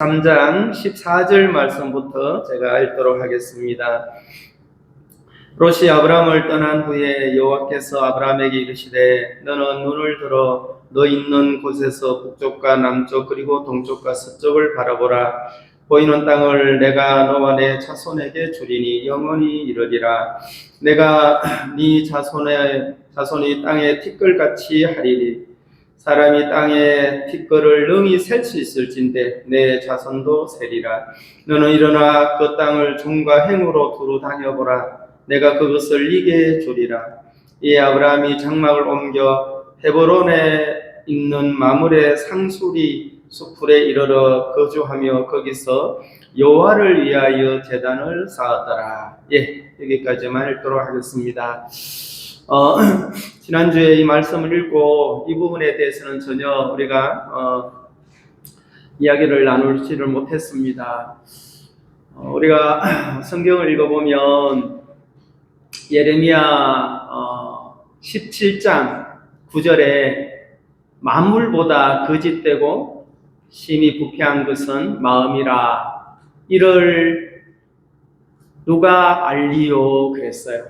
3장 14절 말씀부터 제가 읽도록 하겠습니다. 롯이 아브라함을 떠난 후에 여호와께서 아브라함에게 이르시되 너는 눈을 들어 너 있는 곳에서 북쪽과 남쪽 그리고 동쪽과 서쪽을 바라보라. 보이는 땅을 내가 너와 내 자손에게 주리니 영원히 이르리라. 내가 네 자손이 땅의 티끌같이 하리니 사람이 땅의 티끌을 능히 셀 수 있을진데 내 자손도 세리라. 너는 일어나 그 땅을 종과 행으로 두루 다녀보라. 내가 그것을 네게 주리라. 이에 아브라함이 장막을 옮겨 헤브론에 있는 마므레 상수리 수풀에 이르러 거주하며 거기서 여호와를 위하여 제단을 쌓았더라. 여기까지만 읽도록 하겠습니다. 지난주에 이 말씀을 읽고 이 부분에 대해서는 전혀 우리가 이야기를 나누지를 못했습니다. 우리가 성경을 읽어보면 예레미야 17장 9절에 만물보다 거짓되고 심히 부패한 것은 마음이라 이를 누가 알리요 그랬어요.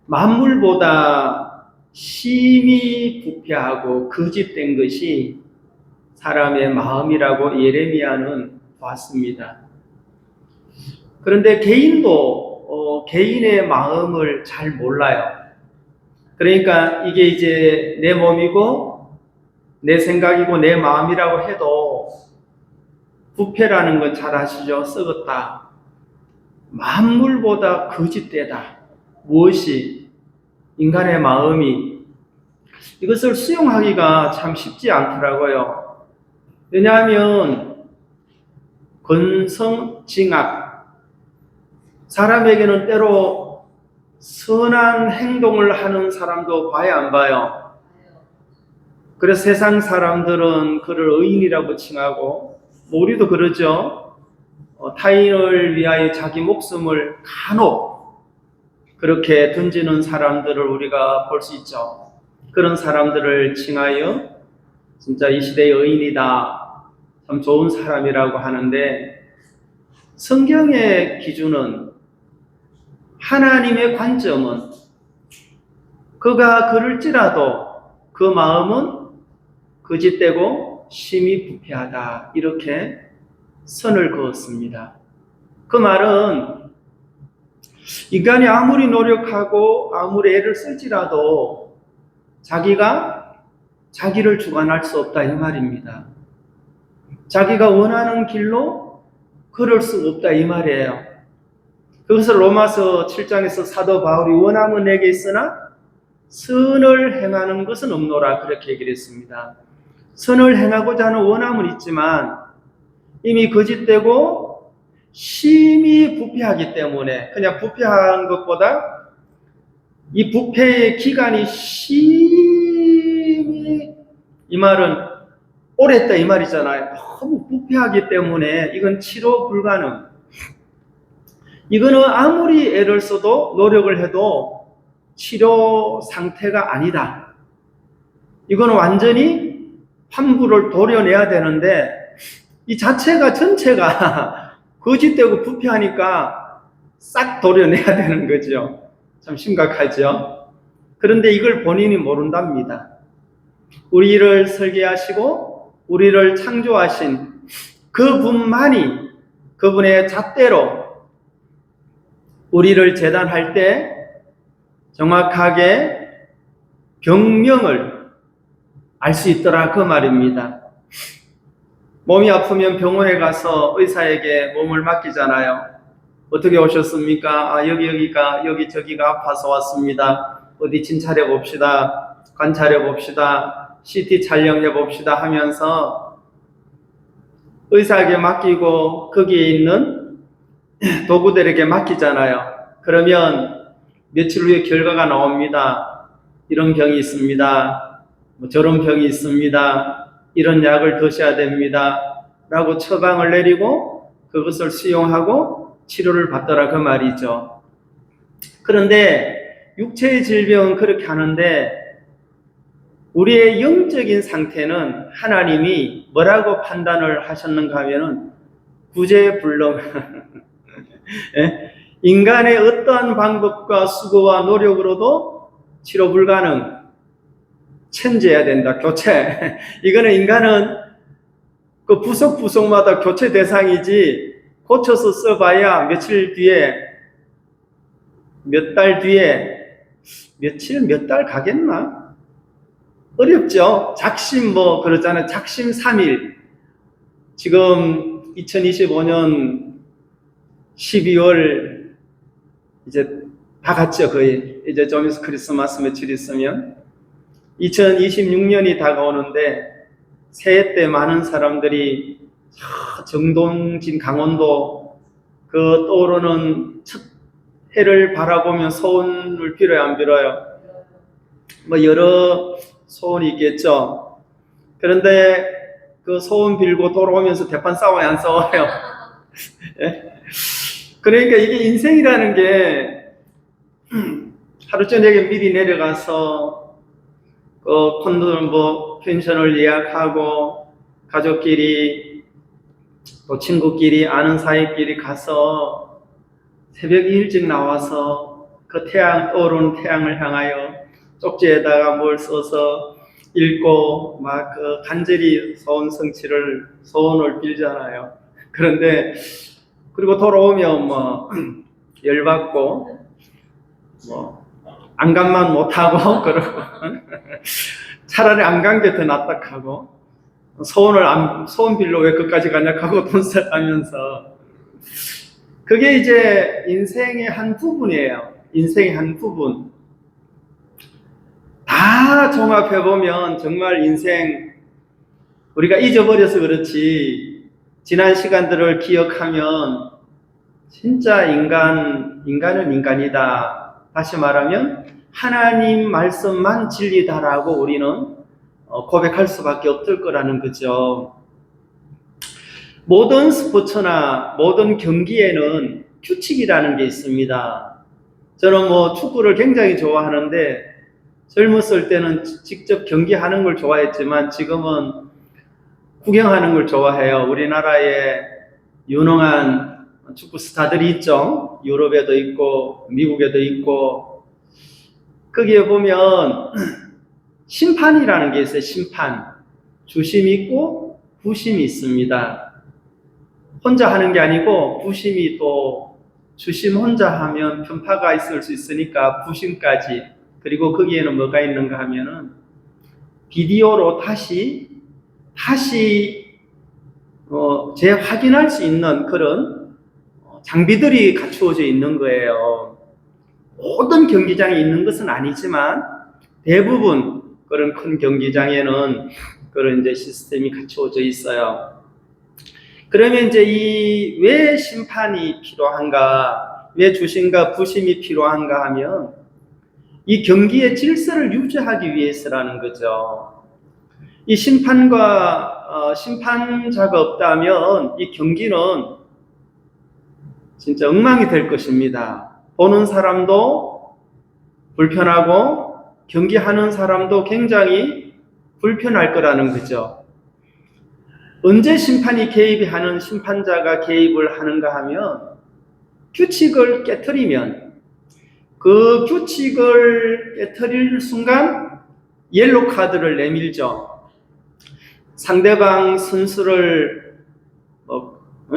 만물보다 심히 부패하고 거짓된 것이 사람의 마음이라고 예레미야는 봤습니다. 그런데 개인도 개인의 마음을 잘 몰라요. 그러니까 이게 이제 내 몸이고 내 생각이고 내 마음이라고 해도 부패라는 건 잘 아시죠? 썩었다. 만물보다 거짓되다. 무엇이? 인간의 마음이. 이것을 수용하기가 참 쉽지 않더라고요. 왜냐하면 권성징악, 사람에게는 때로 선한 행동을 하는 사람도 봐야 안 봐요. 그래서 세상 사람들은 그를 의인이라고 칭하고 우리도 그러죠. 타인을 위하여 자기 목숨을 간혹 그렇게 던지는 사람들을 우리가 볼 수 있죠. 그런 사람들을 칭하여 진짜 이 시대의 의인이다, 참 좋은 사람이라고 하는데 성경의 기준은, 하나님의 관점은 그가 그럴지라도 그 마음은 거짓되고 심히 부패하다 이렇게 선을 그었습니다. 그 말은 인간이 아무리 노력하고 아무리 애를 쓸지라도 자기가 자기를 주관할 수 없다 이 말입니다. 자기가 원하는 길로 걸을 수 없다 이 말이에요. 그것을 로마서 7장에서 사도 바울이 원함은 내게 있으나 선을 행하는 것은 없노라 그렇게 얘기를 했습니다. 선을 행하고자 하는 원함은 있지만 이미 거짓되고 심히 부패하기 때문에, 그냥 부패한 것보다 이 부패의 기간이 심히, 이 말은 오래됐다 이 말이잖아요. 너무 부패하기 때문에 이건 치료 불가능. 이거는 아무리 애를 써도 노력을 해도 치료 상태가 아니다. 이거는 완전히 환부를 도려내야 되는데 이 자체가 전체가 거짓되고 부패하니까 싹 도려내야 되는 거죠. 참 심각하죠. 그런데 이걸 본인이 모른답니다. 우리를 설계하시고 우리를 창조하신 그분만이 그분의 잣대로 우리를 재단할 때 정확하게 병명을 알 수 있더라 그 말입니다. 몸이 아프면 병원에 가서 의사에게 몸을 맡기잖아요. 어떻게 오셨습니까? 여기저기가 아파서 왔습니다. 어디 진찰해 봅시다. 관찰해 봅시다. CT 촬영해 봅시다 하면서 의사에게 맡기고 거기에 있는 도구들에게 맡기잖아요. 그러면 며칠 후에 결과가 나옵니다. 이런 병이 있습니다. 저런 병이 있습니다. 이런 약을 드셔야 됩니다. 라고 처방을 내리고 그것을 수용하고 치료를 받더라 그 말이죠. 그런데 육체의 질병은 그렇게 하는데 우리의 영적인 상태는 하나님이 뭐라고 판단을 하셨는가 하면은 구제불능. 예? 인간의 어떠한 방법과 수고와 노력으로도 치료 불가능. 천재해야 된다. 교체. 이거는 인간은 그 부속마다 교체 대상이지 고쳐서 써봐야 며칠 뒤에, 몇 달 뒤에, 몇 달 가겠나? 어렵죠. 작심 그러잖아요. 작심 3일. 지금 2025년 12월 이제 다 갔죠. 거의. 이제 좀 있으면 크리스마스 며칠 있으면 2026년이 다가오는데 새해 때 많은 사람들이 정동진, 강원도 그 떠오르는 첫 해를 바라보면 소원을 빌어요, 안 빌어요? 여러 소원이 있겠죠. 그런데 그 소원 빌고 돌아오면서 대판 싸워요, 안 싸워요? 그러니까 이게 인생이라는 게 하루 저녁에 미리 내려가서 콘도 펜션을 예약하고 가족끼리 또 친구끼리 아는 사이끼리 가서 새벽 일찍 나와서 그 떠오르는 태양을 향하여 쪽지에다가 뭘 써서 읽고 막 간절히 소원을 빌잖아요. 그런데 그리고 돌아오면 열받고 안간만 못하고 그러고 차라리 안 간 게 더 낫다 하고 소원 빌러 왜 끝까지 가냐 하고 돈 써가면서 그게 이제 인생의 한 부분이에요. 인생의 한 부분. 다 종합해보면 정말 인생 우리가 잊어버려서 그렇지 지난 시간들을 기억하면 진짜 인간은 인간이다. 다시 말하면 하나님 말씀만 진리다라고 우리는 고백할 수밖에 없을 거라는 거죠. 모든 스포츠나 모든 경기에는 규칙이라는 게 있습니다. 저는 축구를 굉장히 좋아하는데 젊었을 때는 직접 경기하는 걸 좋아했지만 지금은 구경하는 걸 좋아해요. 우리나라에 유능한 축구 스타들이 있죠. 유럽에도 있고 미국에도 있고 거기에 보면 심판이라는 게 있어요. 심판. 주심이 있고 부심이 있습니다. 혼자 하는 게 아니고 부심이 또 주심 혼자 하면 편파가 있을 수 있으니까 부심까지 그리고 거기에는 뭐가 있는가 하면은 비디오로 다시 재확인할 수 있는 그런 장비들이 갖추어져 있는 거예요. 모든 경기장에 있는 것은 아니지만 대부분 그런 큰 경기장에는 그런 이제 시스템이 갖추어져 있어요. 그러면 이제 왜 심판이 필요한가, 왜 주심과 부심이 필요한가 하면 이 경기의 질서를 유지하기 위해서라는 거죠. 이 심판자가 없다면 이 경기는 진짜 엉망이 될 것입니다. 보는 사람도 불편하고 경기하는 사람도 굉장히 불편할 거라는 거죠. 언제 심판자가 개입을 하는가 하면 규칙을 깨트리면 그 규칙을 깨트릴 순간 옐로 카드를 내밀죠. 상대방 선수를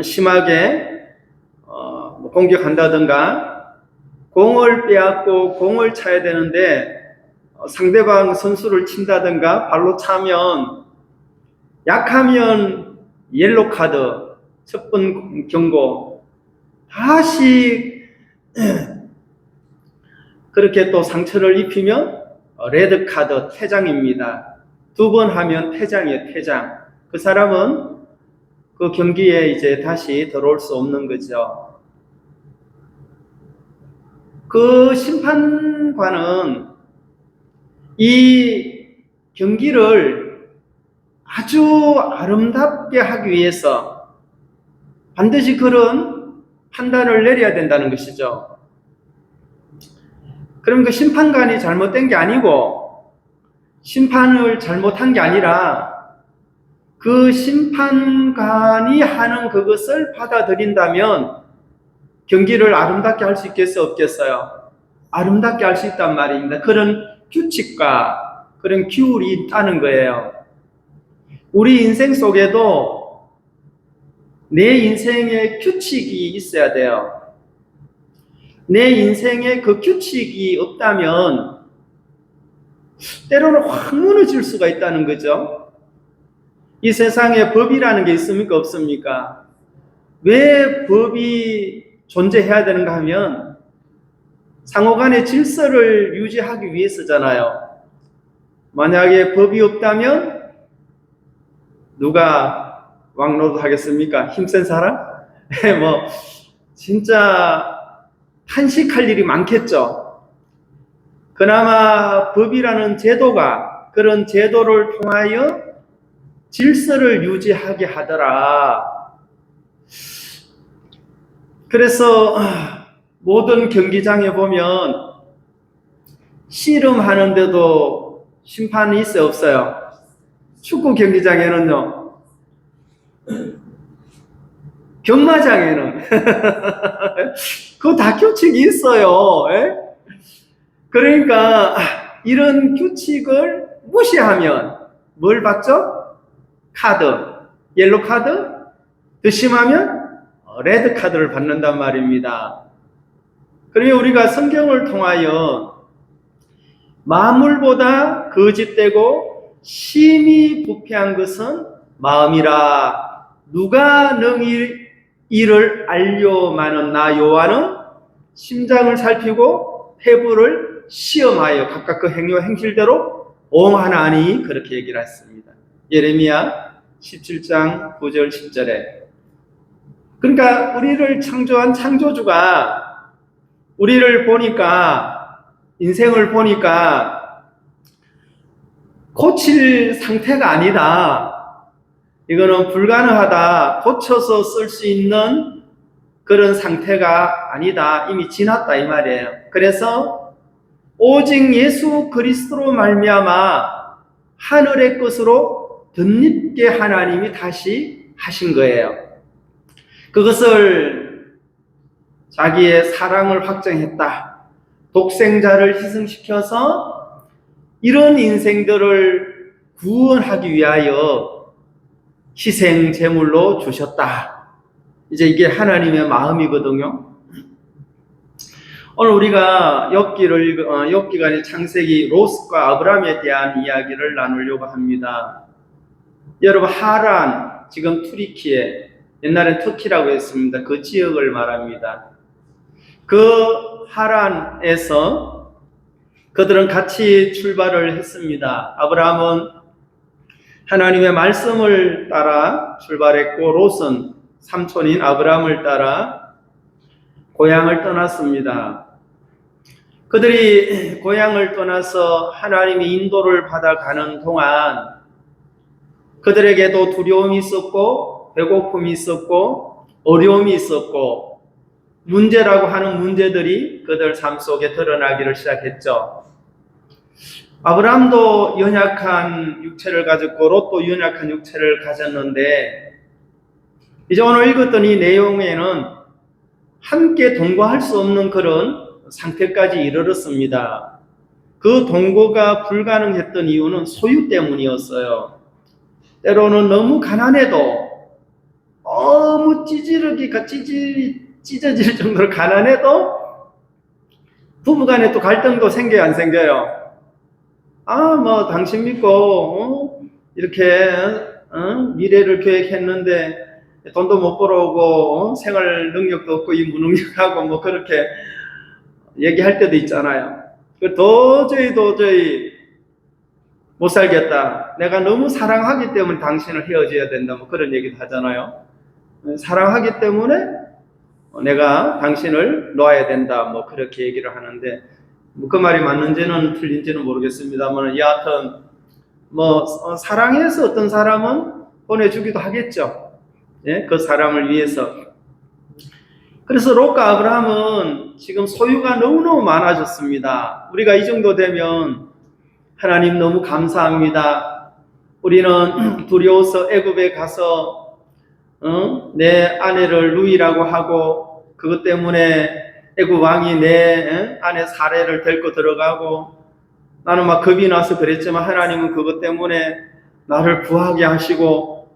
심하게 공격한다든가 공을 빼앗고 공을 차야 되는데 상대방 선수를 친다든가 발로 차면 약하면 옐로 카드 첫 번 경고 다시 그렇게 또 상처를 입히면 레드 카드 퇴장입니다. 2번 하면 퇴장이에요. 퇴장. 그 사람은 그 경기에 이제 다시 들어올 수 없는 거죠. 그 심판관은 이 경기를 아주 아름답게 하기 위해서 반드시 그런 판단을 내려야 된다는 것이죠. 그럼 그 심판관이 잘못된 게 아니고 심판을 잘못한 게 아니라 그 심판관이 하는 그것을 받아들인다면 경기를 아름답게 할 수 있겠어요? 없겠어요? 아름답게 할 수 있단 말입니다. 그런 규칙과 그런 규율이 있다는 거예요. 우리 인생 속에도 내 인생에 규칙이 있어야 돼요. 내 인생에 그 규칙이 없다면 때로는 확 무너질 수가 있다는 거죠. 이 세상에 법이라는 게 있습니까? 없습니까? 왜 법이 존재해야 되는가 하면 상호간의 질서를 유지하기 위해서잖아요. 만약에 법이 없다면 누가 왕노릇 하겠습니까? 힘센 사람? 뭐 진짜 탄식할 일이 많겠죠. 그나마 법이라는 제도가 그런 제도를 통하여 질서를 유지하게 하더라. 그래서 모든 경기장에 보면 씨름하는데도 심판이 있어요, 없어요? 축구 경기장에는요, 경마장에는 그 다 규칙이 있어요. 에? 그러니까 이런 규칙을 무시하면 뭘 받죠? 카드, 옐로 카드, 더 심하면 레드 카드를 받는단 말입니다. 그러면 우리가 성경을 통하여 만물보다 거짓되고 심히 부패한 것은 마음이라. 누가 능히 이를 알려마는 나 요한은 심장을 살피고 폐부를 시험하여 각각 그 행위와 행실대로 옹하나니, 그렇게 얘기를 했습니다. 예레미야 17장 9절 10절에. 그러니까 우리를 창조한 창조주가 우리를 보니까, 인생을 보니까 고칠 상태가 아니다. 이거는 불가능하다. 고쳐서 쓸 수 있는 그런 상태가 아니다. 이미 지났다 이 말이에요. 그래서 오직 예수 그리스도로 말미암아 하늘의 것으로 덧입게 하나님이 다시 하신 거예요. 그것을 자기의 사랑을 확정했다. 독생자를 희생시켜서 이런 인생들을 구원하기 위하여 희생 제물로 주셨다. 이제 이게 하나님의 마음이거든요. 오늘 우리가 욥기가 창세기 롯과 아브라함에 대한 이야기를 나누려고 합니다. 여러분, 하란, 지금 투르키에, 옛날엔 터키라고 했습니다. 그 지역을 말합니다. 그 하란에서 그들은 같이 출발을 했습니다. 아브라함은 하나님의 말씀을 따라 출발했고, 롯은 삼촌인 아브라함을 따라 고향을 떠났습니다. 그들이 고향을 떠나서 하나님의 인도를 받아가는 동안 그들에게도 두려움이 있었고, 배고픔이 있었고, 어려움이 있었고, 문제라고 하는 문제들이 그들 삶 속에 드러나기를 시작했죠. 아브라함도 연약한 육체를 가졌고 롯도 연약한 육체를 가졌는데, 이제 오늘 읽었던 이 내용에는 함께 동거할 수 없는 그런 상태까지 이르렀습니다. 그 동거가 불가능했던 이유는 소유 때문이었어요. 때로는 너무 가난해도, 너무 찢어질 정도로 가난해도 부부간에 또 갈등도 생겨요, 안 생겨요? 뭐 당신 믿고 이렇게 미래를 계획했는데 돈도 못 벌어오고 생활 능력도 없고 이 무능력하고 뭐 그렇게 얘기할 때도 있잖아요. 도저히 못 살겠다. 내가 너무 사랑하기 때문에 당신을 헤어져야 된다. 뭐 그런 얘기도 하잖아요. 사랑하기 때문에 내가 당신을 놓아야 된다. 뭐 그렇게 얘기를 하는데, 그 말이 맞는지는 틀린지는 모르겠습니다만, 여하튼 사랑해서 어떤 사람은 보내주기도 하겠죠. 예? 그 사람을 위해서. 그래서 롯과 아브라함은 지금 소유가 너무너무 많아졌습니다. 우리가 이 정도 되면 하나님 너무 감사합니다. 우리는 두려워서 애굽에 가서 내 아내를 누이라고 하고 그것 때문에 애굽 왕이 내 아내 사례를 데리고 들어가고 나는 막 겁이 나서 그랬지만 하나님은 그것 때문에 나를 구하게 하시고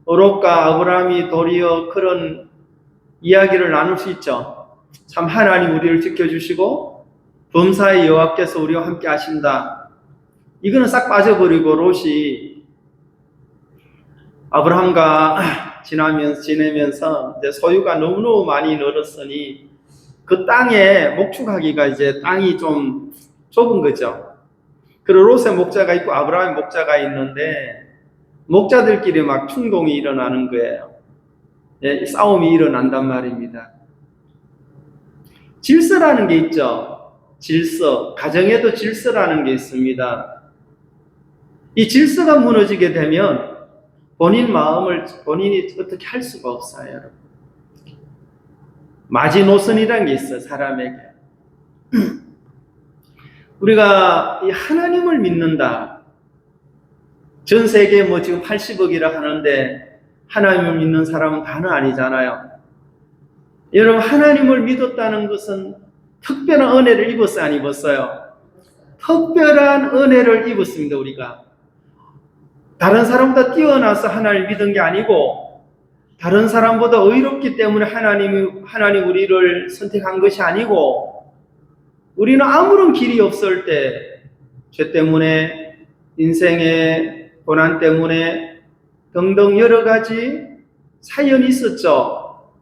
롯과 아브라함이 도리어 그런 이야기를 나눌 수 있죠. 참 하나님 우리를 지켜주시고 범사의 여호와께서 우리와 함께 하신다. 이거는 싹 빠져버리고 롯이 아브라함과 지내면서 이제 소유가 너무너무 많이 늘었으니 그 땅에 목축하기가 이제 땅이 좀 좁은 거죠. 그리고 롯의 목자가 있고 아브라함의 목자가 있는데 목자들끼리 막 충동이 일어나는 거예요. 예, 싸움이 일어난단 말입니다. 질서라는 게 있죠. 질서. 가정에도 질서라는 게 있습니다. 이 질서가 무너지게 되면 본인 마음을 본인이 어떻게 할 수가 없어요, 여러분. 마지노선이라는 게 있어요, 사람에게. 우리가 이 하나님을 믿는다. 전 세계에 뭐 지금 80억이라 하는데 하나님을 믿는 사람은 다는 아니잖아요. 여러분, 하나님을 믿었다는 것은 특별한 은혜를 입었어요, 안 입었어요? 특별한 은혜를 입었습니다, 우리가. 다른 사람보다 뛰어나서 하나님을 믿은 게 아니고 다른 사람보다 의롭기 때문에 하나님 우리를 선택한 것이 아니고 우리는 아무런 길이 없을 때 죄 때문에 인생의 고난 때문에 등등 여러 가지 사연이 있었죠.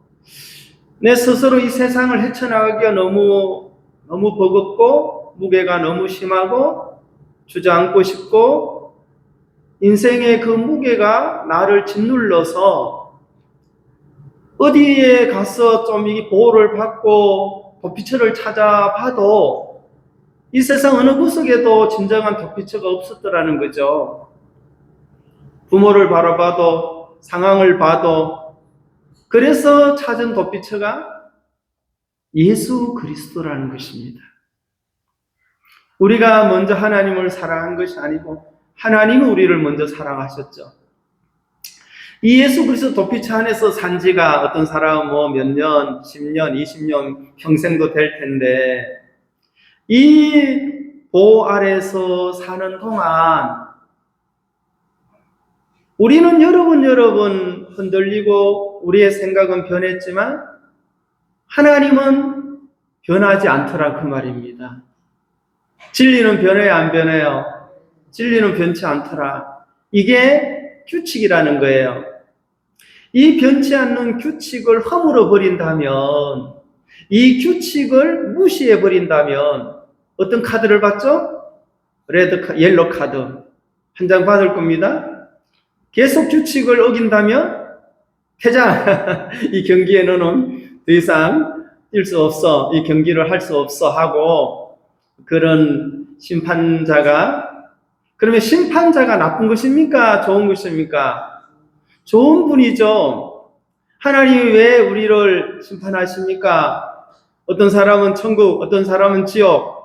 내 스스로 이 세상을 헤쳐나가기가 너무 버겁고 무게가 너무 심하고 주저앉고 싶고 인생의 그 무게가 나를 짓눌러서 어디에 가서 좀 이 보호를 받고 도피처를 찾아봐도 이 세상 어느 구석에도 진정한 도피처가 없었더라는 거죠. 부모를 바라봐도 상황을 봐도 그래서 찾은 도피처가 예수 그리스도라는 것입니다. 우리가 먼저 하나님을 사랑한 것이 아니고 하나님은 우리를 먼저 사랑하셨죠. 이 예수 그리스도 도피처 안에서 산 지가 어떤 사람은 뭐 몇 년, 10년, 20년, 평생도 될 텐데 이 보호 아래서 사는 동안 우리는 여러 번 흔들리고 우리의 생각은 변했지만 하나님은 변하지 않더라 그 말입니다. 진리는 변해요, 안 변해요? 진리는 변치 않더라. 이게 규칙이라는 거예요. 이 변치 않는 규칙을 허물어 버린다면, 이 규칙을 무시해 버린다면 어떤 카드를 받죠? 옐로 카드 한 장 받을 겁니다. 계속 규칙을 어긴다면 퇴장. 이 경기에 너는 더 이상 뛸 수 없어. 이 경기를 할 수 없어 하고 그런 심판자가, 그러면 심판자가 나쁜 것입니까? 좋은 것입니까? 좋은 분이죠. 하나님이 왜 우리를 심판하십니까? 어떤 사람은 천국, 어떤 사람은 지옥.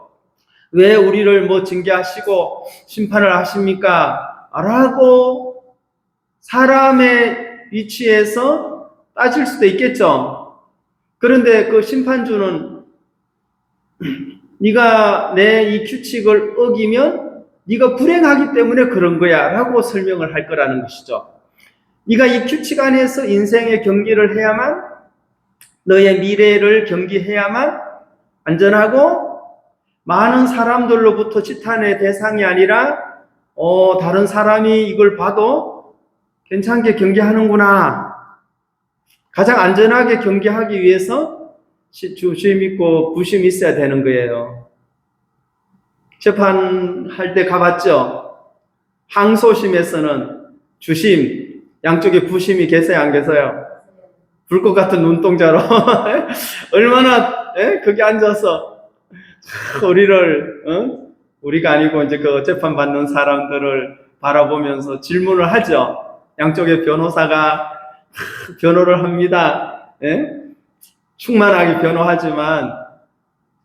왜 우리를 뭐 징계하시고 심판을 하십니까? 라고 사람의 위치에서 따질 수도 있겠죠. 그런데 그 심판주는 네가 내 이 규칙을 어기면 네가 불행하기 때문에 그런 거야 라고 설명을 할 거라는 것이죠. 네가 이 규칙 안에서 인생의 경기를 해야만, 너의 미래를 경기해야만 안전하고 많은 사람들로부터 지탄의 대상이 아니라 다른 사람이 이걸 봐도 괜찮게 경기하는구나. 가장 안전하게 경기하기 위해서 주심 있고 부심이 있어야 되는 거예요. 재판할 때 가봤죠? 항소심에서는 주심, 양쪽에 부심이 계세요, 안 계세요? 불꽃 같은 눈동자로 얼마나 거기 앉아서 우리를 우리가 아니고 이제 그 재판 받는 사람들을 바라보면서 질문을 하죠. 양쪽의 변호사가 변호를 합니다. 충만하게 변호하지만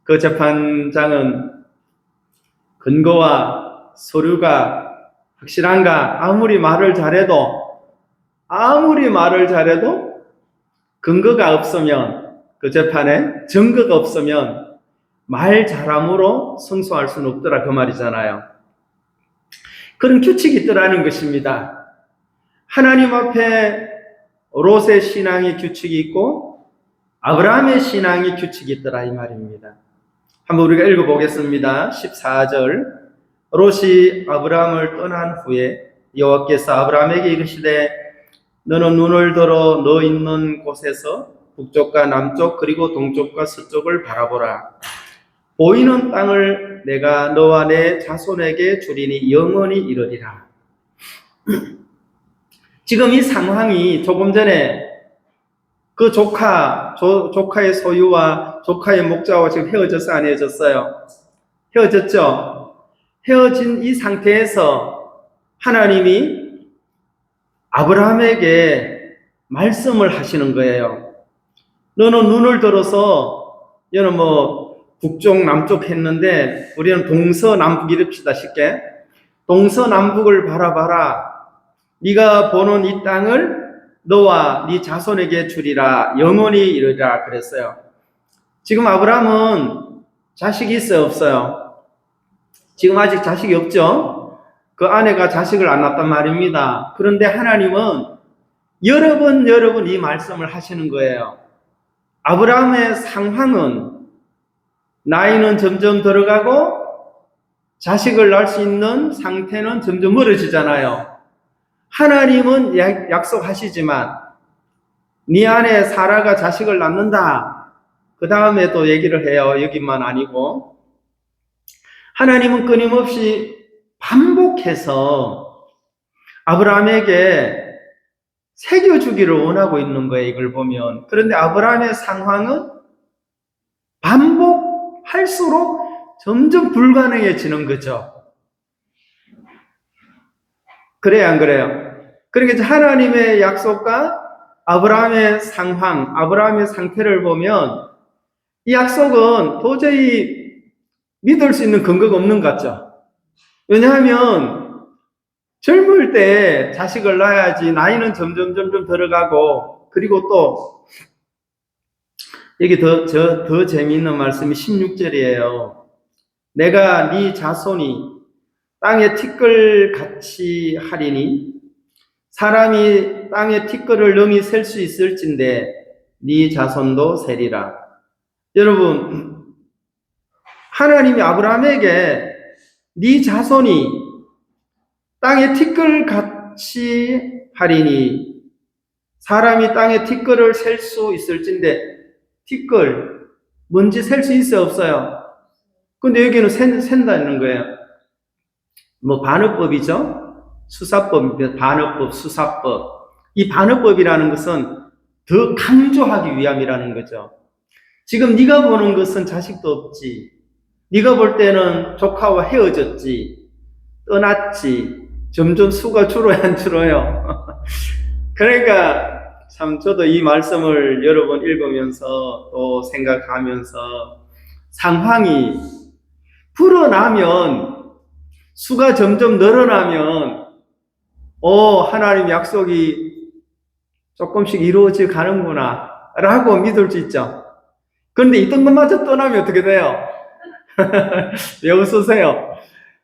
그 재판장은 근거와 서류가 확실한가? 아무리 말을 잘해도 근거가 없으면, 그 재판에 증거가 없으면 말 잘함으로 승소할 수는 없더라, 그 말이잖아요. 그런 규칙이 있더라는 것입니다. 하나님 앞에 롯의 신앙의 규칙이 있고 아브라함의 신앙의 규칙이 있더라, 이 말입니다. 한번 우리가 읽어보겠습니다. 14절. 롯이 아브라함을 떠난 후에 여호와께서 아브라함에게 이르시되 너는 눈을 들어 너 있는 곳에서 북쪽과 남쪽 그리고 동쪽과 서쪽을 바라보라. 보이는 땅을 내가 너와 내 자손에게 주리니 영원히 이르리라. 지금 이 상황이 조금 전에 그 조카의 소유와 조카의 목자와 지금 헤어졌어, 안 헤어졌어요? 헤어졌죠? 헤어진 이 상태에서 하나님이 아브라함에게 말씀을 하시는 거예요. 너는 눈을 들어서, 얘는 북쪽, 남쪽 했는데, 우리는 동서남북 이럽시다, 쉽게. 동서남북을 바라봐라. 네가 보는 이 땅을 너와 네 자손에게 주리라. 영원히 이르리라. 그랬어요. 지금 아브라함은 자식이 있어요, 없어요? 지금 아직 자식이 없죠? 그 아내가 자식을 안 낳았단 말입니다. 그런데 하나님은 여러 번 이 말씀을 하시는 거예요. 아브라함의 상황은 나이는 점점 들어가고 자식을 낳을 수 있는 상태는 점점 멀어지잖아요. 하나님은 약속하시지만 네 아내 사라가 자식을 낳는다. 그 다음에 또 얘기를 해요. 여기만 아니고. 하나님은 끊임없이 반복해서 아브라함에게 새겨주기를 원하고 있는 거예요. 이걸 보면. 그런데 아브라함의 상황은 반복할수록 점점 불가능해지는 거죠. 그래요, 안 그래요? 그러니까 하나님의 약속과 아브라함의 상황, 아브라함의 상태를 보면 이 약속은 도저히 믿을 수 있는 근거가 없는 것 같죠? 왜냐하면 젊을 때 자식을 낳아야지 나이는 점점 들어가고, 그리고 또 여기 더 재미있는 말씀이 16절이에요. 내가 네 자손이 땅에 티끌같이 하리니 사람이 땅에 티끌을 능히 셀 수 있을진데 네 자손도 세리라. 여러분, 하나님이 아브라함에게 네 자손이 땅에 티끌같이 하리니 사람이 땅에 티끌을 셀 수 있을진데, 티끌 뭔지 셀 수 있어요, 없어요? 근데 여기는 센다는 거예요. 반어법이죠. 수사법, 반어법, 수사법. 이 반어법이라는 것은 더 강조하기 위함이라는 거죠. 지금 네가 보는 것은 자식도 없지. 네가 볼 때는 조카와 헤어졌지. 떠났지. 점점 수가 줄어야 안 줄어요. 그러니까 참 저도 이 말씀을 여러 번 읽으면서 또 생각하면서 상황이 불어나면, 수가 점점 늘어나면 하나님 약속이 조금씩 이루어져 가는구나 라고 믿을 수 있죠. 그런데 있던 것마저 떠나면 어떻게 돼요? 왜 웃으세요?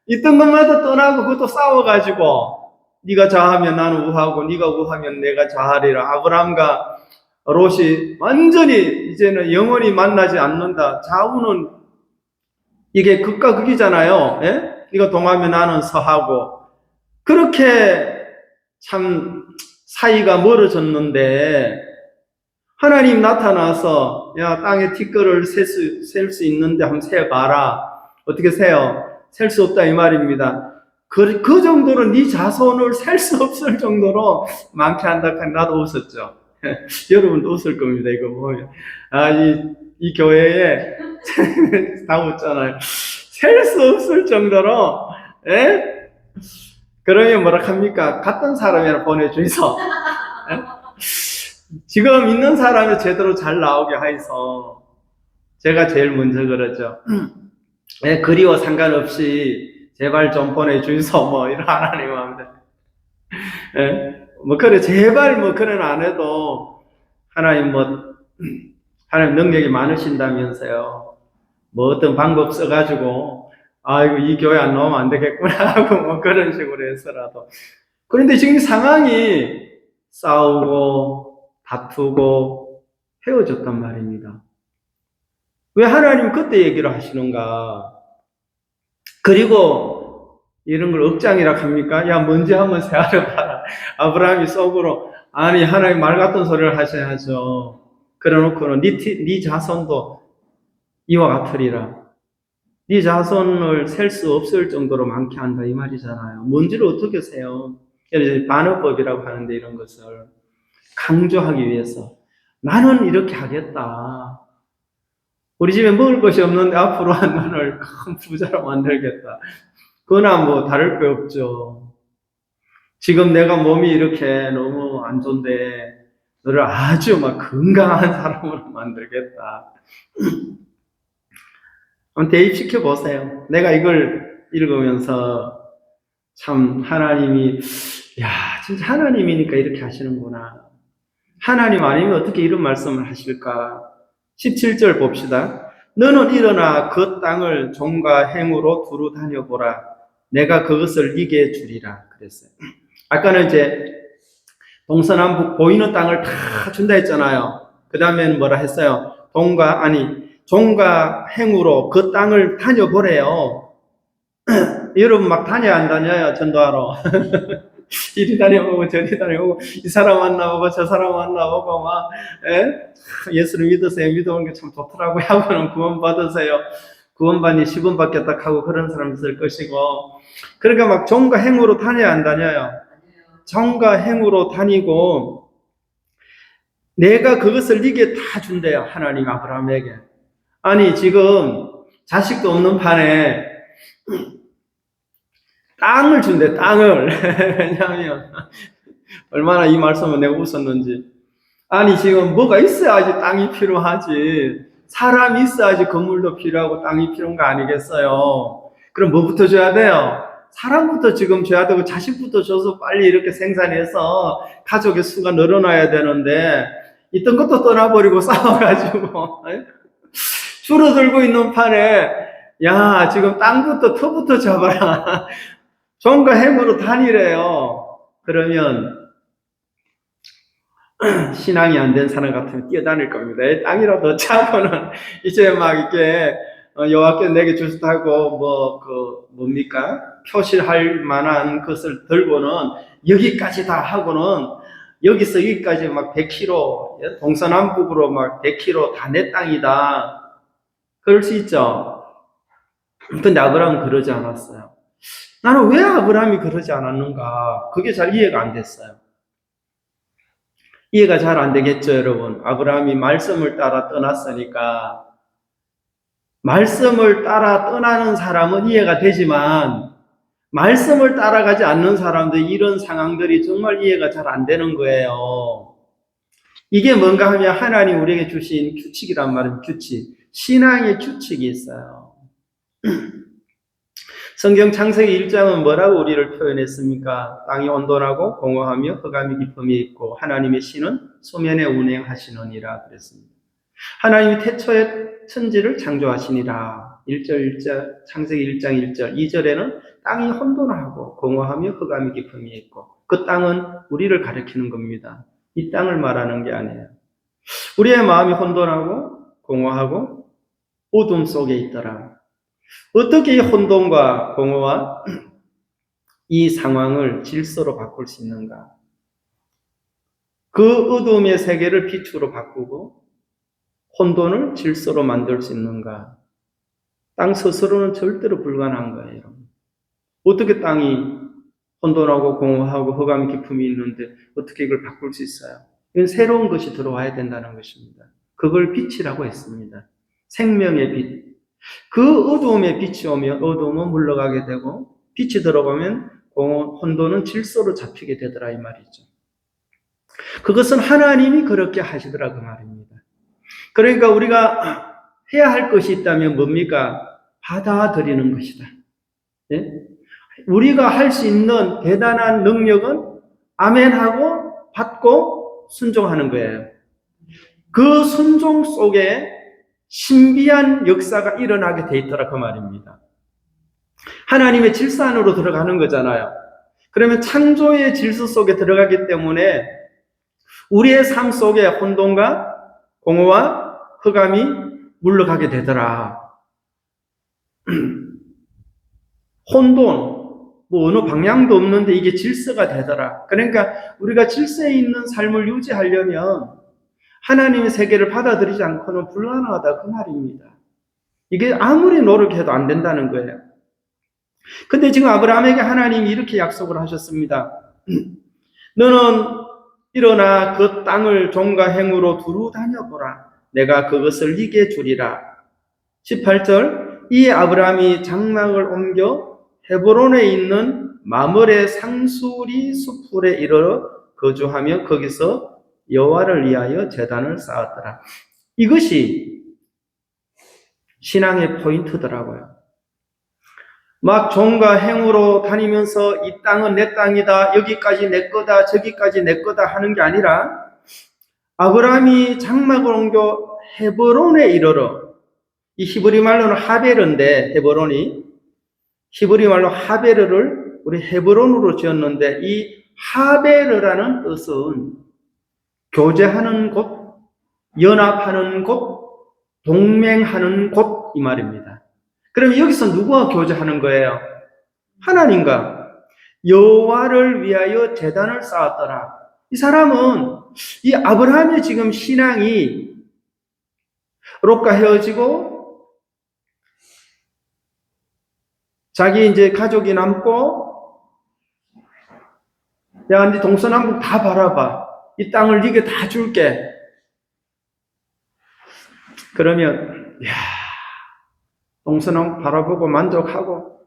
있던 것마저 떠나고 그것도 싸워가지고 네가 좌하면 나는 우하고 네가 우하면 내가 좌하리라. 아브라함과 롯이 완전히 이제는 영원히 만나지 않는다. 좌우는 이게 극과 극이잖아요. 예? 네가 동하면 나는 서하고. 그렇게 참 사이가 멀어졌는데 하나님 나타나서 야, 땅에 티끌을 셀 수 있는데 한번 세봐라. 어떻게 세요? 셀 수 없다 이 말입니다. 그 정도로 네 자손을 셀 수 없을 정도로 많게 한다. 나도 웃었죠. 여러분도 웃을 겁니다. 이거 보면. 이 교회에 다 웃잖아요. 셀 수 없을 정도로, 예? 그러면 뭐라 합니까? 갔던 사람이나 보내주이소. 지금 있는 사람이 제대로 잘 나오게 하이소. 제가 제일 먼저 그러죠. 예, 그리와 상관없이 제발 좀 보내주이소, 뭐, 이런 하나님 마음대. 예? 뭐, 그래, 제발 뭐, 그런 안 해도, 하나님 뭐, 하나님 능력이 많으신다면서요. 뭐, 어떤 방법 써가지고, 아이고, 이 교회 안 나오면 안 되겠구나, 하고 뭐, 그런 식으로 해서라도. 그런데 지금 상황이 싸우고, 다투고, 헤어졌단 말입니다. 왜 하나님 그때 얘기를 하시는가? 그리고 이런 걸 억장이라 합니까? 야, 먼저 한번 세알아봐라. 아브라함이 속으로, 아니, 하나님 말 같은 소리를 하셔야죠. 그래 놓고는 네 자손도 이와 같으리라. 네 자손을 셀 수 없을 정도로 많게 한다 이 말이잖아요. 뭔지를 어떻게 세요? 그래서 반어법이라고 하는데 이런 것을 강조하기 위해서 나는 이렇게 하겠다. 우리 집에 먹을 것이 없는데 앞으로 나를 큰 부자로 만들겠다. 그거나 뭐 다를 거 없죠. 지금 내가 몸이 이렇게 너무 안 좋은데 너를 아주 막 건강한 사람으로 만들겠다. 한번 대입시켜 보세요. 내가 이걸 읽으면서 참 하나님이 야 진짜 하나님이니까 이렇게 하시는구나. 하나님 아니면 어떻게 이런 말씀을 하실까? 17절 봅시다. 너는 일어나 그 땅을 종과 행으로 두루 다녀보라. 내가 그것을 네게 주리라 그랬어요. 아까는 이제 동서남북 보이는 땅을 다 준다 했잖아요. 그 다음에는 뭐라 했어요? 종과 행으로 그 땅을 다녀보래요. 여러분 막 다녀야 안 다녀요? 전도하러. 이리 다녀보고 저리 다녀보고 이 사람 만나보고 저 사람 만나보고 막 예수를 믿으세요. 믿어보는 게 참 좋더라고요. 하고는 구원 받으세요. 구원받니 10원 받겠다 하고 그런 사람 있을 것이고 그러니까 막 종과 행으로 다녀야 안 다녀요? 종과 행으로 다니고 내가 그것을 네게 다 준대요. 하나님 아브라함에게. 아니 지금 자식도 없는 판에 땅을 준대, 땅을. 왜냐하면 얼마나 이 말씀은 내가 웃었는지. 아니 지금 뭐가 있어야지 땅이 필요하지. 사람이 있어야지 건물도 필요하고 땅이 필요한 거 아니겠어요. 그럼 뭐부터 줘야 돼요? 사람부터 지금 줘야 되고 자식부터 줘서 빨리 이렇게 생산해서 가족의 수가 늘어나야 되는데 있던 것도 떠나버리고 싸워가지고 줄어들고 있는 판에 야 지금 땅부터 터부터 잡아라. 종과 행으로 다니래요. 그러면 신앙이 안 된 사람 같으면 뛰어다닐 겁니다. 땅이라도 차고는 이제 막 이렇게 여호와께서 내게 주셨다고 뭡니까? 표시할 만한 것을 들고는 여기까지 다 하고는 여기서 여기까지 막 100km 동서남북으로 막 100km 다 내 땅이다. 그럴 수 있죠. 근데 아브라함은 그러지 않았어요. 나는 왜 아브라함이 그러지 않았는가? 그게 잘 이해가 안 됐어요. 이해가 잘 안 되겠죠, 여러분? 아브라함이 말씀을 따라 떠났으니까. 말씀을 따라 떠나는 사람은 이해가 되지만, 말씀을 따라가지 않는 사람들 이런 상황들이 정말 이해가 잘 안 되는 거예요. 이게 뭔가 하면 하나님 우리에게 주신 규칙이란 말은 규칙. 신앙의 규칙이 있어요. 성경 창세기 1장은 뭐라고 우리를 표현했습니까? 땅이 온돈하고 공허하며 흑암이 깊음이 있고 하나님의 신은 수면에 운행하시느니라 그랬습니다. 하나님이 태초에 천지를 창조하시니라. 1절 창세기 1장 1절 2절에는 땅이 혼돈하고 공허하며 흑암이 깊음이 있고 그 땅은 우리를 가리키는 겁니다. 이 땅을 말하는 게 아니에요. 우리의 마음이 혼돈하고 공허하고 어둠 속에 있더라. 어떻게 이 혼돈과 공허와 이 상황을 질서로 바꿀 수 있는가? 그 어둠의 세계를 빛으로 바꾸고 혼돈을 질서로 만들 수 있는가? 땅 스스로는 절대로 불가능한 거예요. 어떻게 땅이 혼돈하고 공허하고 흑암 깊음이 있는데 어떻게 이걸 바꿀 수 있어요? 이건 새로운 것이 들어와야 된다는 것입니다. 그걸 빛이라고 했습니다. 생명의 빛. 그 어두움에 빛이 오면 어두움은 물러가게 되고 빛이 들어가면 혼돈은 질서로 잡히게 되더라 이 말이죠. 그것은 하나님이 그렇게 하시더라 그 말입니다. 그러니까 우리가 해야 할 것이 있다면 뭡니까? 받아들이는 것이다. 예? 우리가 할 수 있는 대단한 능력은 아멘하고 받고 순종하는 거예요. 그 순종 속에 신비한 역사가 일어나게 돼 있더라 그 말입니다. 하나님의 질서 안으로 들어가는 거잖아요. 그러면 창조의 질서 속에 들어가기 때문에 우리의 삶 속에 혼돈과 공허와 흑암이 물러가게 되더라. 혼돈, 뭐 어느 방향도 없는데 이게 질서가 되더라. 그러니까 우리가 질서에 있는 삶을 유지하려면 하나님의 세계를 받아들이지 않고는 불가능하다 그 말입니다. 이게 아무리 노력해도 안 된다는 거예요. 근데 지금 아브라함에게 하나님이 이렇게 약속을 하셨습니다. 너는 일어나 그 땅을 종과 행으로 두루 다녀보라. 내가 그것을 네게 주리라. 18절 이 아브라함이 장막을 옮겨 헤브론에 있는 마므레 상수리 수풀에 이르러 거주하며 거기서 여호와를 위하여 제단을 쌓았더라. 이것이 신앙의 포인트더라고요. 막 종과 행으로 다니면서 이 땅은 내 땅이다, 여기까지 내 거다, 저기까지 내 거다 하는 게 아니라 아브라함이 장막을 옮겨 헤브론에 이르러, 이 히브리 말로는 하베르인데 헤브론이 히브리 말로 하베르를 우리 헤브론으로 지었는데 이 하베르라는 뜻은 교제하는 곳, 연합하는 곳, 동맹하는 곳 이 말입니다. 그럼 여기서 누구와 교제하는 거예요? 하나님과 여호와를 위하여 제단을 쌓았더라. 이 사람은 이 아브라함의 지금 신앙이 롯과 헤어지고 자기 이제 가족이 남고 야, 네 동서남북 다 바라봐. 이 땅을 네게 다 줄게. 그러면 야, 동서남북 바라보고 만족하고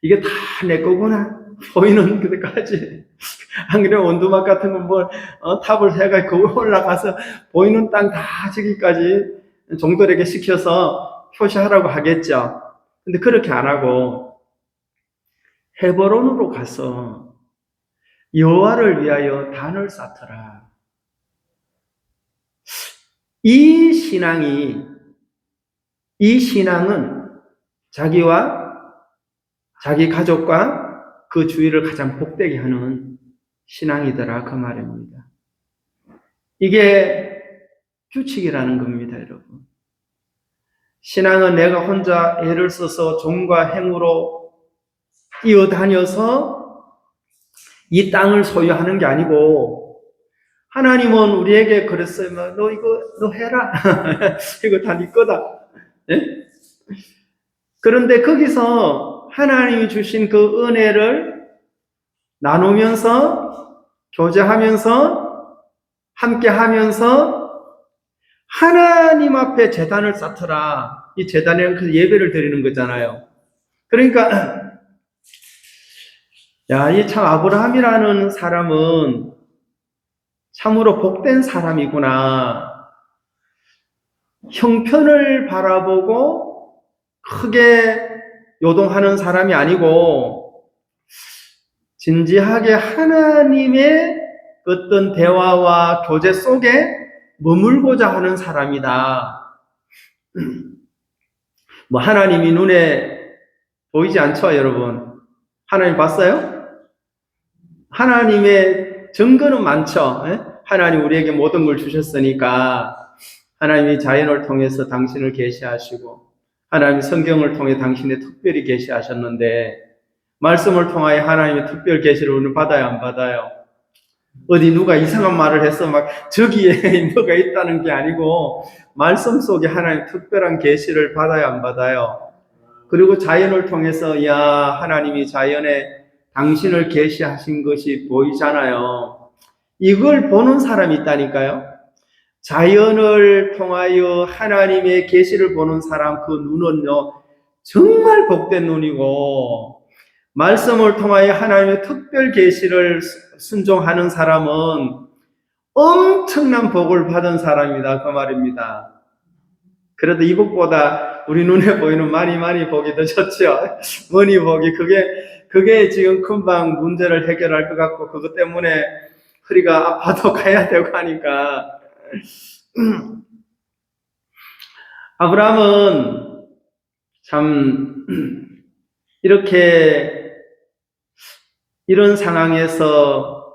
이게 다 내 거구나 보이는 그때까지. 안 그래 원두막 같은 건 뭘 탑을 해가지고 올라가서 보이는 땅 다 저기까지 종들에게 시켜서 표시하라고 하겠죠. 근데 그렇게 안 하고 헤브론으로 가서 여호와를 위하여 단을 쌓더라. 이 신앙은 자기와 자기 가족과 그 주위를 가장 복되게 하는 신앙이더라 그 말입니다. 이게 규칙이라는 겁니다, 여러분. 신앙은 내가 혼자 애를 써서 종과 행으로 뛰어다녀서 이 땅을 소유하는 게 아니고 하나님은 우리에게 그랬어요. 너 해라. 이거 다 네 거다. 네? 그런데 거기서 하나님이 주신 그 은혜를 나누면서 교제하면서 함께 하면서 하나님 앞에 제단을 쌓더라. 이 제단이란 그 예배를 드리는 거잖아요. 그러니까 야, 이 참 아브라함이라는 사람은 참으로 복된 사람이구나. 형편을 바라보고 크게 요동하는 사람이 아니고 진지하게 하나님의 어떤 대화와 교제 속에 머물고자 하는 사람이다. 뭐 하나님이 눈에 보이지 않죠, 여러분? 하나님 봤어요? 하나님의 증거는 많죠. 하나님 우리에게 모든 걸 주셨으니까 하나님이 자연을 통해서 당신을 계시하시고 하나님 성경을 통해 당신의 특별히 계시하셨는데 말씀을 통하여 하나님의 특별 계시를 우리는 받아야 안 받아요? 어디 누가 이상한 말을 해서 막 저기에 뭐가 있다는 게 아니고 말씀 속에 하나님 특별한 계시를 받아야 안 받아요? 그리고 자연을 통해서 야, 하나님이 자연에 당신을 계시하신 것이 보이잖아요. 이걸 보는 사람이 있다니까요. 자연을 통하여 하나님의 계시를 보는 사람 그 눈은요 정말 복된 눈이고 말씀을 통하여 하나님의 특별 계시를 순종하는 사람은 엄청난 복을 받은 사람이다 그 말입니다. 그래도 이것보다 우리 눈에 보이는 많이 보기 더 좋죠. 머니 보기, 그게 지금 금방 문제를 해결할 것 같고, 그것 때문에 허리가 아파도 가야 되고 하니까. 아브라함은 참, 이런 상황에서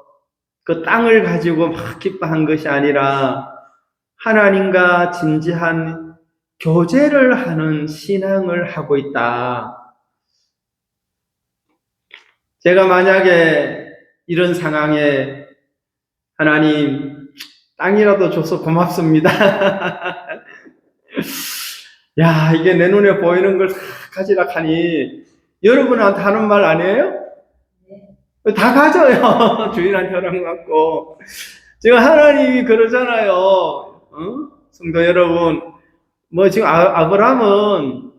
그 땅을 가지고 막 기뻐한 것이 아니라 하나님과 진지한 교제를 하는 신앙을 하고 있다. 제가 만약에 이런 상황에 하나님 땅이라도 줘서 고맙습니다. 야, 이게 내 눈에 보이는 걸 다 가지라 하니 여러분한테 하는 말 아니에요? 다 가져요. 주인한테 허락받고. 지금 하나님이 그러잖아요. 성도 여러분, 뭐 지금 아브라함은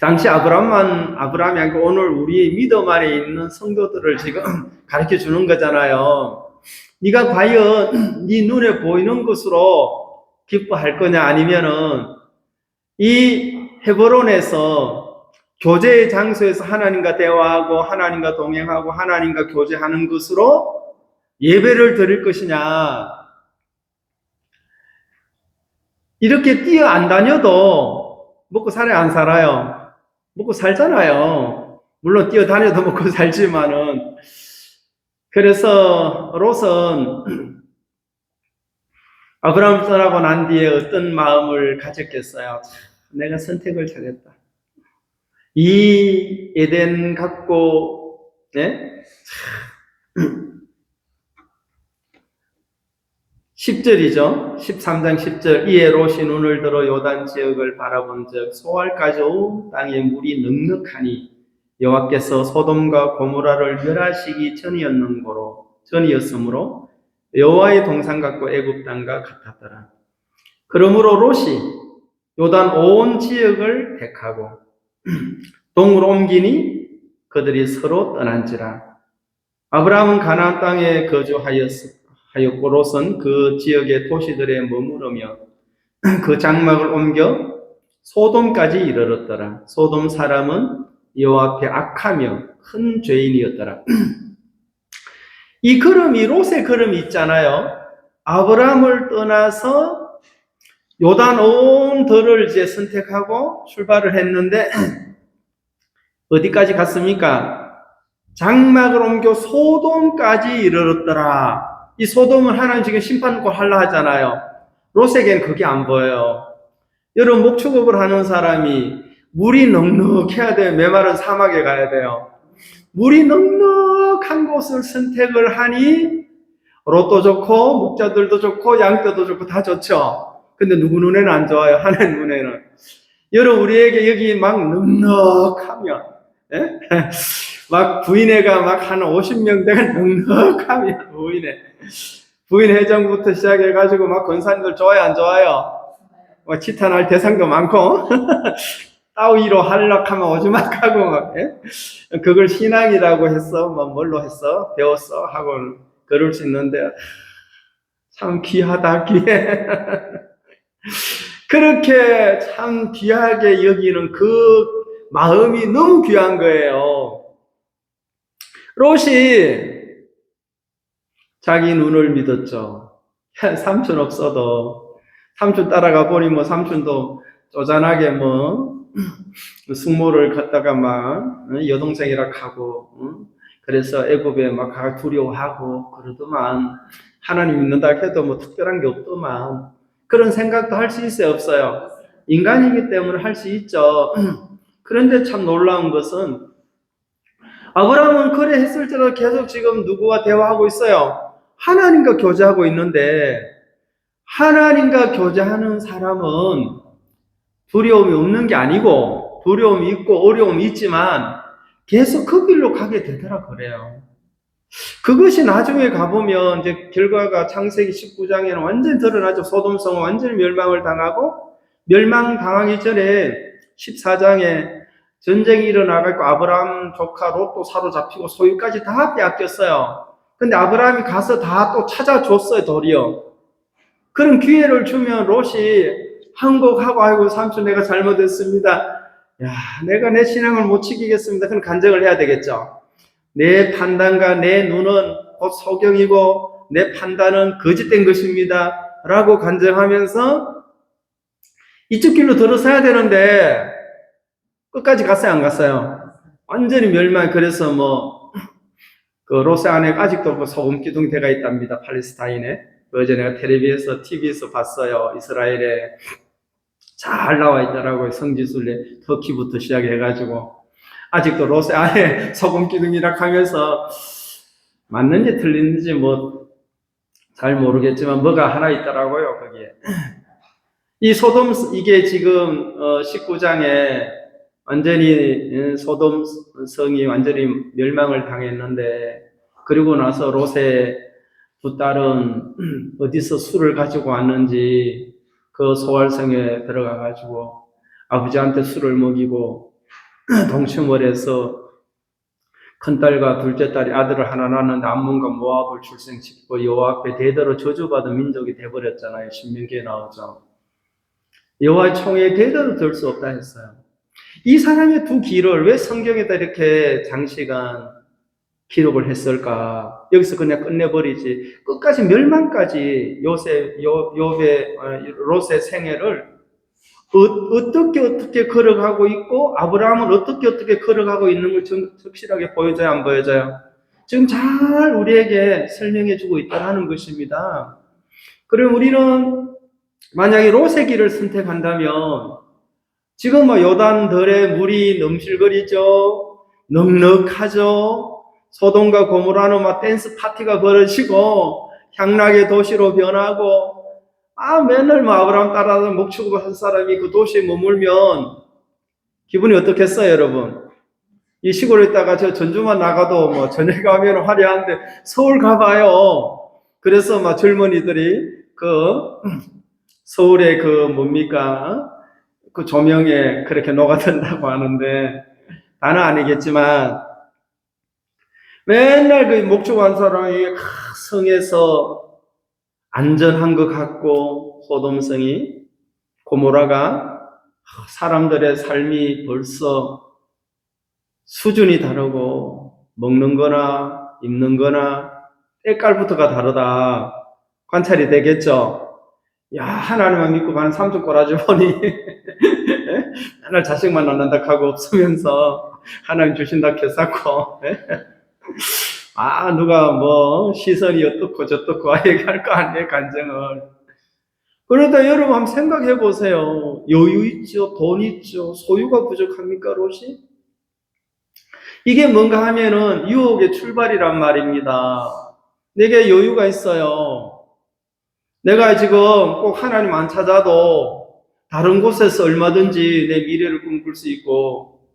당시 아브라함이 아니고 오늘 우리 믿음 안에 있는 성도들을 지금 가르쳐 주는 거잖아요. 네가 과연 네 눈에 보이는 것으로 기뻐할 거냐, 아니면은 이 헤브론에서 교제의 장소에서 하나님과 대화하고 하나님과 동행하고 하나님과 교제하는 것으로 예배를 드릴 것이냐. 이렇게 뛰어 안 다녀도 먹고 살아야 안 살아요? 먹고 살잖아요. 물론 뛰어다녀도 먹고 살지만은. 그래서 롯은 아브라함을 떠나고 난 뒤에 어떤 마음을 가졌겠어요? 내가 선택을 잘했다. 이 에덴 갖고, 네? 10절이죠. 13장 10절. 이에 롯이 눈을 들어 요단 지역을 바라본즉 소알까지 온 땅에 물이 넉넉하니 여호와께서 소돔과 고모라를 멸하시기 전이었으므로 여호와의 동산 같고 애굽 땅과 같았더라. 그러므로 롯이 요단 온 지역을 택하고 동으로 옮기니 그들이 서로 떠난지라. 아브라함은 가나안 땅에 거주하였고 롯은 그 지역의 도시들에 머무르며 그 장막을 옮겨 소돔까지 이르렀더라. 소돔 사람은 여호와 앞에 악하며 큰 죄인이었더라. 이 걸음이 롯의 걸음이 있잖아요. 아브라함을 떠나서 요단 온 들을 이제 선택하고 출발을 했는데 어디까지 갔습니까? 장막을 옮겨 소돔까지 이르렀더라. 이 소돔은 하나님 지금 심판권 하려 하잖아요. 롯에겐 그게 안 보여요. 여러분, 목축업을 하는 사람이 물이 넉넉해야 돼요? 메마른 사막에 가야 돼요? 물이 넉넉한 곳을 선택을 하니 롯도 좋고 목자들도 좋고 양떼도 좋고 다 좋죠. 근데 누구 눈에는 안 좋아요? 하나님 눈에는. 여러분, 우리에게 여기 막 넉넉하면, 예? 막 부인회가 막 한 50명 되가 넉넉하면 부인 회장부터 시작해가지고 막 권사님들 좋아요, 안 좋아요? 막 치탄할 대상도 많고 따위로 하려하면 오지막하고 막, 예? 그걸 신앙이라고 했어, 뭐 뭘로 했어, 배웠어 하고 그럴 수 있는데 참 귀하다, 귀해. 그렇게 참 귀하게 여기는 그 마음이 너무 귀한 거예요. 롯이 자기 눈을 믿었죠. 삼촌 없어도 삼촌 따라가 보니 뭐 삼촌도 쪼잔하게 뭐 숙모를 갖다가 막 여동생이라 하고 그래서 애굽에 막 두려워하고 그러더만 하나님 믿는다 해도 뭐 특별한 게 없더만 그런 생각도 할 수 있어요, 없어요? 인간이기 때문에 할 수 있죠. 그런데 참 놀라운 것은 아브라함은 그래 했을 때도 계속 지금 누구와 대화하고 있어요? 하나님과 교제하고 있는데 하나님과 교제하는 사람은 두려움이 없는 게 아니고 두려움이 있고 어려움이 있지만 계속 그 길로 가게 되더라 그래요. 그것이 나중에 가보면 이제 결과가 창세기 19장에는 완전히 드러나죠. 소돔성은 완전히 멸망을 당하고 멸망당하기 전에 14장에 전쟁이 일어나고 아브라함 조카 롯도 사로잡히고 소유까지 다 빼앗겼어요. 근데 아브라함이 가서 다 또 찾아줬어요, 도리어. 그런 기회를 주면 롯이 항복하고, 아이고 삼촌 내가 잘못했습니다. 야, 내가 내 신앙을 못 지키겠습니다. 그럼 간증을 해야 되겠죠. 내 판단과 내 눈은 곧 소경이고 내 판단은 거짓된 것입니다. 라고 간증하면서 이쪽 길로 들어서야 되는데 끝까지 갔어요, 안 갔어요? 완전히 멸망. 그래서 그 로세 안에 아직도 그 소금 기둥대가 있답니다. 팔레스타인에. 어제 내가 텔레비에서 TV에서 봤어요. 이스라엘에 잘 나와 있더라고요. 성지순례 터키부터 시작해가지고 아직도 로세 안에 소금 기둥이라 하면서 맞는지 틀린지 잘 모르겠지만 뭐가 하나 있더라고요. 거기에 이 소돔, 이게 지금 19장에 완전히 소돔 성이 완전히 멸망을 당했는데, 그리고 나서 롯의 두 딸은 어디서 술을 가지고 왔는지 그 소활성에 들어가 가지고 아버지한테 술을 먹이고 동침을 해서 큰딸과 둘째 딸이 아들을 하나 낳았는데 암몬과 모압을 출생시키고 여호와 앞에 대대로 저주받은 민족이 돼버렸잖아요. 신명기에 나오죠. 여호와의 총에 대대로 들 수 없다 했어요. 이 사람의 두 길을 왜 성경에다 이렇게 장시간 기록을 했을까? 여기서 그냥 끝내버리지. 끝까지 멸망까지 롯의 생애를 어떻게 걸어가고 있고 아브라함은 어떻게 걸어가고 있는 걸 확실하게 보여줘요, 안 보여줘요? 지금 잘 우리에게 설명해 주고 있다는 것입니다. 그럼 우리는 만약에 롯의 길을 선택한다면 지금 요단들의 물이 넘실거리죠. 넉넉하죠. 소돔과 고모라는 댄스 파티가 벌어지고 향락의 도시로 변하고 맨날 아브라함 따라서 목축을 한 사람이 그 도시에 머물면 기분이 어떻겠어요, 여러분? 이 시골에 있다가 저 전주만 나가도 저녁에 가면 화려한데 서울 가봐요. 그래서 젊은이들이 서울의 그 조명에 그렇게 녹아든다고 하는데, 다는 아니겠지만, 맨날 그 목축한 사람이 성에서 안전한 것 같고, 소돔성이, 고모라가 사람들의 삶이 벌써 수준이 다르고, 먹는 거나 입는 거나 때깔부터가 다르다. 관찰이 되겠죠? 야, 하나님만 믿고 가는 삼촌 꼬라지 보니 맨날 자식만 낳는다 하고 없으면서 하나님 주신다 했었고 누가 시선이 어떻고 저떻고 얘기할 거 아니에요, 간증을. 그러다 여러분 한번 생각해 보세요. 여유 있죠, 돈 있죠, 소유가 부족합니까, 롯이? 이게 뭔가 하면은 유혹의 출발이란 말입니다. 내게 여유가 있어요. 내가 지금 꼭 하나님 안 찾아도 다른 곳에서 얼마든지 내 미래를 꿈꿀 수 있고,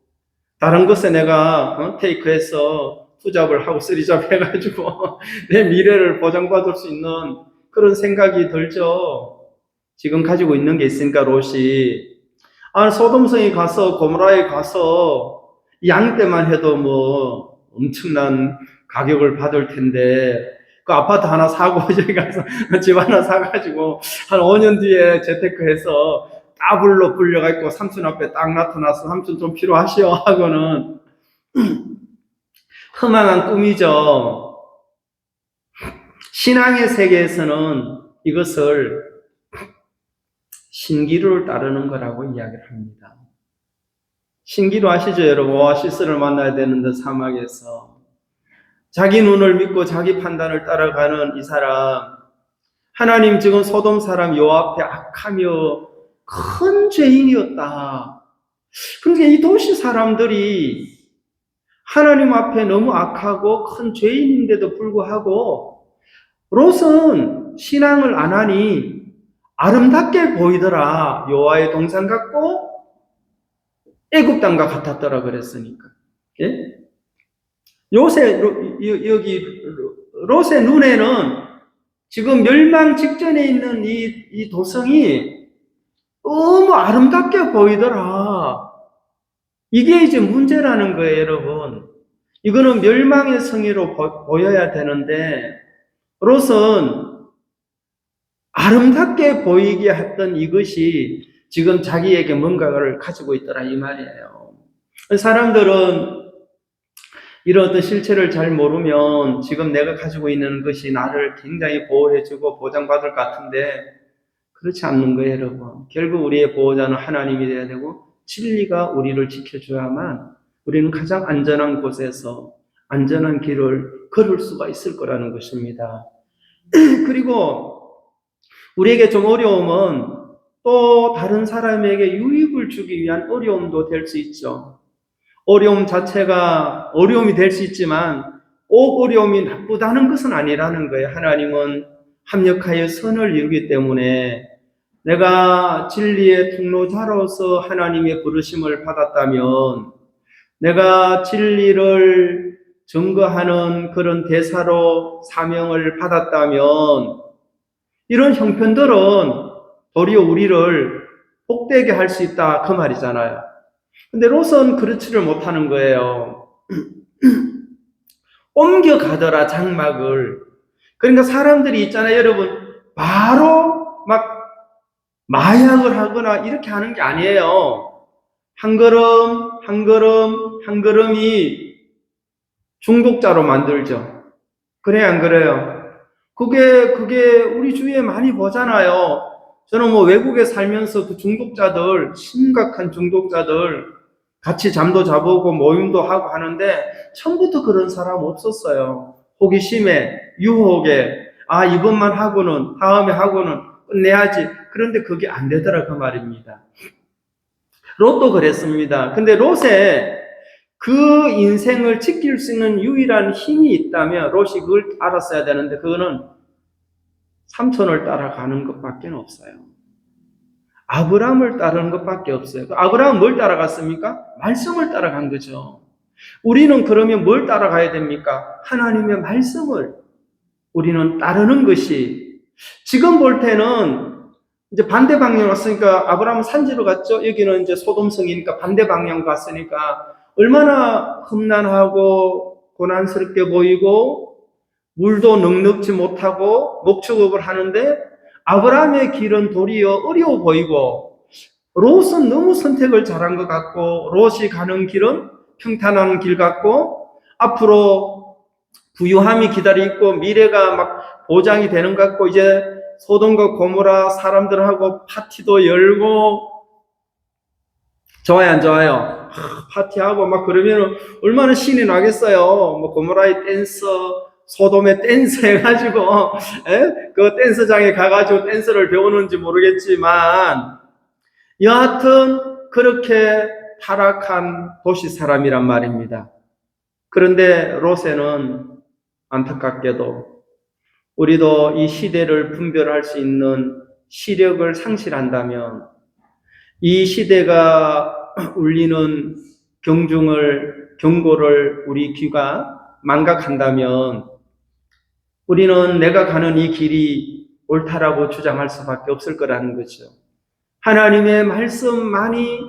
다른 곳에 내가 테이크해서 투잡을 하고 쓰리잡 해가지고 내 미래를 보장받을 수 있는 그런 생각이 들죠. 지금 가지고 있는 게 있으니까 롯이 소돔성에 가서 고모라에 가서 양 때만 해도 엄청난 가격을 받을 텐데, 그 아파트 하나 사고 저기 가서 집 하나 사가지고 한 5년 뒤에 재테크해서 따블로 불려가지고 삼촌 앞에 딱 나타나서 삼촌 좀 필요하시오 하고는 허망한 꿈이죠. 신앙의 세계에서는 이것을 신기루를 따르는 거라고 이야기를 합니다. 신기루 아시죠, 여러분? 오아시스를 만나야 되는데 사막에서 자기 눈을 믿고 자기 판단을 따라가는 이 사람, 하나님 지금 소돔 사람 요 앞에 악하며 큰 죄인이었다. 그러니까 이 도시 사람들이 하나님 앞에 너무 악하고 큰 죄인인데도 불구하고 롯은 신앙을 안 하니 아름답게 보이더라. 여호와의 동산 같고 애굽 땅과 같았더라 그랬으니까. 예? 여기 롯의 눈에는 지금 멸망 직전에 있는 이 도성이 너무 아름답게 보이더라. 이게 이제 문제라는 거예요, 여러분. 이거는 멸망의 성의로 보여야 되는데 롯은 아름답게 보이게 했던 이것이 지금 자기에게 뭔가를 가지고 있더라 이 말이에요. 사람들은 이런 어떤 실체를 잘 모르면 지금 내가 가지고 있는 것이 나를 굉장히 보호해주고 보장받을 것 같은데 그렇지 않는 거예요, 여러분. 결국 우리의 보호자는 하나님이 되어야 되고 진리가 우리를 지켜줘야만 우리는 가장 안전한 곳에서 안전한 길을 걸을 수가 있을 거라는 것입니다. 그리고 우리에게 좀 어려움은 또 다른 사람에게 유익을 주기 위한 어려움도 될 수 있죠. 어려움 자체가 어려움이 될 수 있지만 꼭 어려움이 나쁘다는 것은 아니라는 거예요. 하나님은 합력하여 선을 이루기 때문에 내가 진리의 통로자로서 하나님의 부르심을 받았다면 내가 진리를 증거하는 그런 대사로 사명을 받았다면 이런 형편들은 도리어 우리를 복되게 할 수 있다 그 말이잖아요. 근데 롯은 그렇지를 못하는 거예요. 옮겨가더라 장막을. 그러니까 사람들이 있잖아요 여러분, 바로 막 마약을 하거나 이렇게 하는 게 아니에요. 한 걸음 한 걸음 한 걸음이 중독자로 만들죠. 그래 안 그래요? 그게 우리 주위에 많이 보잖아요. 저는 뭐 외국에 살면서 그 중독자들, 심각한 중독자들 같이 잠도 자보고 모임도 하고 하는데 처음부터 그런 사람 없었어요. 호기심에, 유혹에, 아 이번만 하고는 다음에 하고는 끝내야지. 그런데 그게 안 되더라 그 말입니다. 롯도 그랬습니다. 근데 롯의 그 인생을 지킬 수 있는 유일한 힘이 있다면 롯이 그걸 알았어야 되는데 그거는 삼촌을 따라가는 것밖에 없어요. 아브라함을 따르는 것밖에 없어요. 아브라함은 뭘 따라갔습니까? 말씀을 따라간 거죠. 우리는 그러면 뭘 따라가야 됩니까? 하나님의 말씀을 우리는 따르는 것이, 지금 볼 때는 이제 반대 방향 왔으니까 아브라함은 산지로 갔죠. 여기는 이제 소돔성이니까 반대 방향 갔으니까 얼마나 험난하고 고난스럽게 보이고 물도 넉넉지 못하고 목축업을 하는데 아브라함의 길은 도리어 어려워 보이고 롯은 너무 선택을 잘한 것 같고 롯이 가는 길은 평탄한 길 같고 앞으로 부유함이 기다려 있고 미래가 막 보장이 되는 것 같고 이제 소돔과 고모라 사람들하고 파티도 열고 좋아요 안 좋아요? 파티하고 막 그러면 얼마나 신이 나겠어요. 뭐 고모라의 댄서 소돔의 댄스 해가지고 그 댄스장에 가가지고 댄스를 배우는지 모르겠지만 여하튼 그렇게 타락한 도시 사람이란 말입니다. 그런데 롯에는 안타깝게도 우리도 이 시대를 분별할 수 있는 시력을 상실한다면 이 시대가 울리는 경고를 우리 귀가 망각한다면 우리는 내가 가는 이 길이 옳다라고 주장할 수밖에 없을 거라는 거죠. 하나님의 말씀만이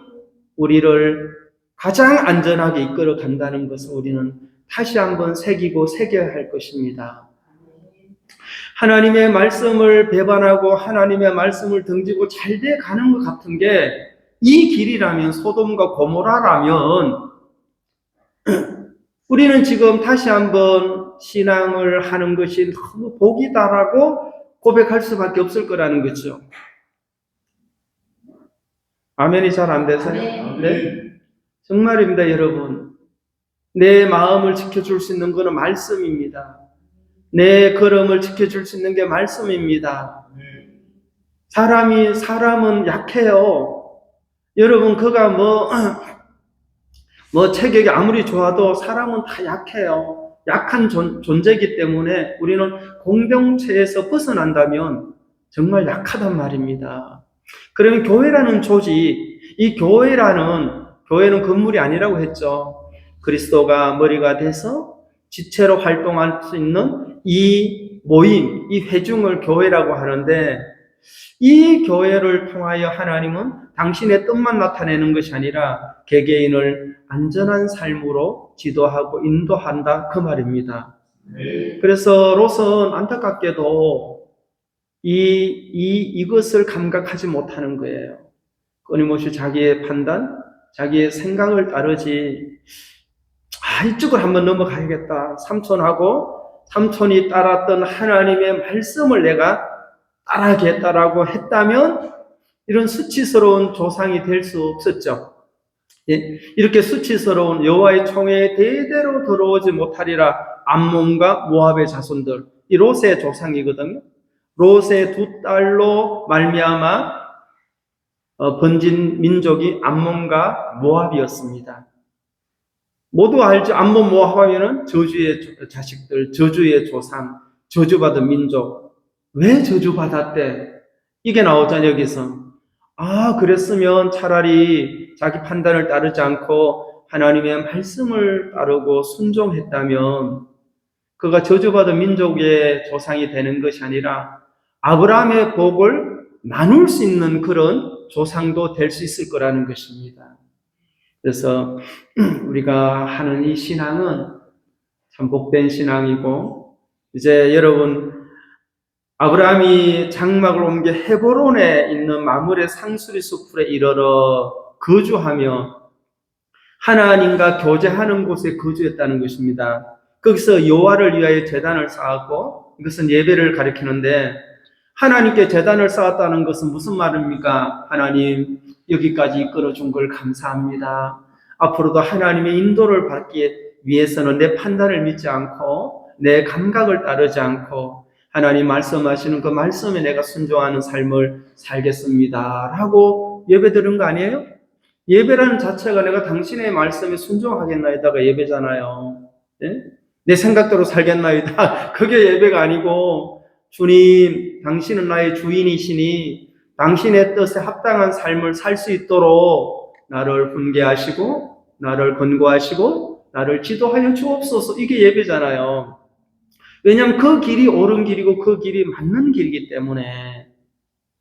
우리를 가장 안전하게 이끌어 간다는 것을 우리는 다시 한번 새겨야 할 것입니다. 하나님의 말씀을 배반하고 하나님의 말씀을 등지고 잘 돼 가는 것 같은 게 이 길이라면 소돔과 고모라라면 우리는 지금 다시 한번 신앙을 하는 것이 너무 복이다라고 고백할 수밖에 없을 거라는 거죠. 아멘이 잘 안 되세요? 네? 정말입니다, 여러분. 내 마음을 지켜줄 수 있는 것은 말씀입니다. 내 걸음을 지켜줄 수 있는 게 말씀입니다. 사람은 약해요. 여러분, 그가 체격이 아무리 좋아도 사람은 다 약해요. 약한 존재이기 때문에 우리는 공동체에서 벗어난다면 정말 약하단 말입니다. 그러면 교회라는 조직, 이 교회는 건물이 아니라고 했죠. 그리스도가 머리가 돼서 지체로 활동할 수 있는 이 모임, 이 회중을 교회라고 하는데 이 교회를 통하여 하나님은 당신의 뜻만 나타내는 것이 아니라 개개인을 안전한 삶으로 지도하고 인도한다 그 말입니다. 그래서 롯은 안타깝게도 이것을 감각하지 못하는 거예요. 끊임없이 자기의 판단, 자기의 생각을 따르지, 이쪽을 한번 넘어가야겠다. 삼촌이 따랐던 하나님의 말씀을 내가 따라하겠다라고 했다면 이런 수치스러운 조상이 될 수 없었죠. 예, 이렇게 수치스러운 여호와의 총회에 대대로 들어오지 못하리라. 암몬과 모압의 자손들, 이 롯의 조상이거든요. 롯의 두 딸로 말미암아 번진 민족이 암몬과 모압이었습니다. 모두 알죠. 암몬 모압 하면은 저주의 자식들, 저주의 조상, 저주받은 민족. 왜 저주받았대? 이게 나오잖아요, 여기서. 그랬으면 차라리 자기 판단을 따르지 않고 하나님의 말씀을 따르고 순종했다면 그가 저주받은 민족의 조상이 되는 것이 아니라 아브라함의 복을 나눌 수 있는 그런 조상도 될 수 있을 거라는 것입니다. 그래서 우리가 하는 이 신앙은 참 복된 신앙이고, 이제 여러분 아브라함이 장막을 옮겨 헤브론에 있는 마므레 상수리 숲에 이르러 거주하며 하나님과 교제하는 곳에 거주했다는 것입니다. 거기서 여호와를 위하여 제단을 쌓았고, 이것은 예배를 가리키는데, 하나님께 제단을 쌓았다는 것은 무슨 말입니까? 하나님, 여기까지 이끌어준 걸 감사합니다. 앞으로도 하나님의 인도를 받기 위해서는 내 판단을 믿지 않고 내 감각을 따르지 않고 하나님 말씀하시는 그 말씀에 내가 순종하는 삶을 살겠습니다 라고 예배 드린 거 아니에요? 예배라는 자체가 내가 당신의 말씀에 순종하겠나이다가 예배잖아요. 예? 내 생각대로 살겠나이다. 그게 예배가 아니고, 주님, 당신은 나의 주인이시니 당신의 뜻에 합당한 삶을 살 수 있도록 나를 훈계하시고 나를 권고하시고 나를 지도하여 주옵소서. 이게 예배잖아요. 왜냐하면 그 길이 옳은 길이고 그 길이 맞는 길이기 때문에.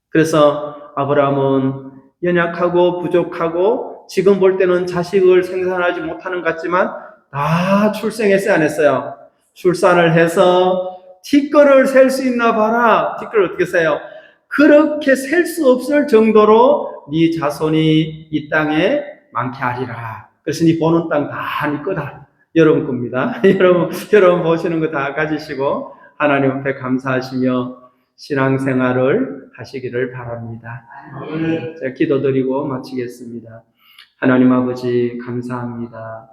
그래서 아브라함은 연약하고 부족하고 지금 볼 때는 자식을 생산하지 못하는 것 같지만 다 출생했어요, 안 했어요? 출산을 해서 티끌을 셀 수 있나 봐라. 티끌을 어떻게 세요? 그렇게 셀 수 없을 정도로 네 자손이 이 땅에 많게 하리라. 그래서 네 보는 땅 다 네 거다. 여러분 겁니다. 여러분 보시는 거 다 가지시고 하나님 앞에 감사하시며 신앙생활을 하시기를 바랍니다. 제가 기도드리고 마치겠습니다. 하나님 아버지 감사합니다.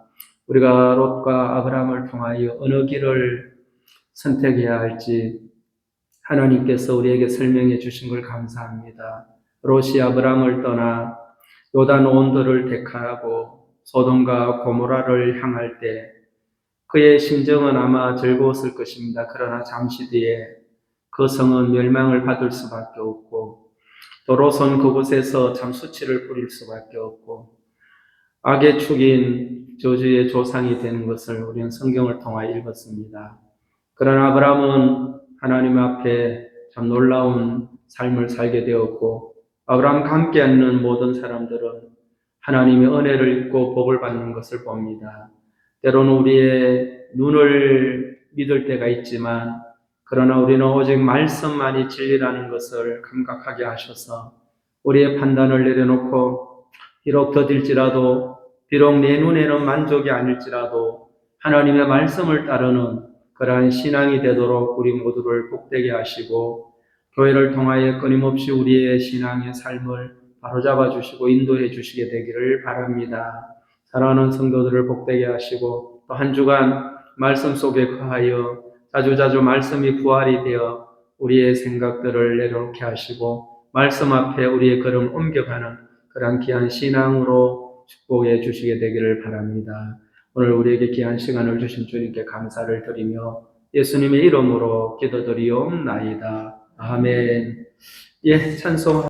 우리가 롯과 아브라함을 통하여 어느 길을 선택해야 할지 하나님께서 우리에게 설명해 주신 걸 감사합니다. 롯이 아브라함을 떠나 요단 온도를 택하고 소돔과 고모라를 향할 때 그의 심정은 아마 즐거웠을 것입니다. 그러나 잠시 뒤에 그 성은 멸망을 받을 수밖에 없고 또 롯은 그곳에서 참 수치를 뿌릴 수밖에 없고 악의 축인 저주의 조상이 되는 것을 우리는 성경을 통하여 읽었습니다. 그러나 아브라함은 하나님 앞에 참 놀라운 삶을 살게 되었고 아브라함과 함께 있는 모든 사람들은 하나님의 은혜를 입고 복을 받는 것을 봅니다. 때로는 우리의 눈을 믿을 때가 있지만 그러나 우리는 오직 말씀만이 진리라는 것을 감각하게 하셔서 우리의 판단을 내려놓고 비록 더딜지라도 비록 내 눈에는 만족이 아닐지라도 하나님의 말씀을 따르는 그러한 신앙이 되도록 우리 모두를 복되게 하시고 교회를 통하여 끊임없이 우리의 신앙의 삶을 바로잡아 주시고 인도해 주시게 되기를 바랍니다. 사랑하는 성도들을 복되게 하시고 또 한 주간 말씀 속에 거하여 자주자주 말씀이 부활이 되어 우리의 생각들을 내려놓게 하시고 말씀 앞에 우리의 걸음을 옮겨가는 그러한 귀한 신앙으로 축복해 주시게 되기를 바랍니다. 오늘 우리에게 귀한 시간을 주신 주님께 감사를 드리며 예수님의 이름으로 기도드리옵나이다. 아멘. 예, 찬송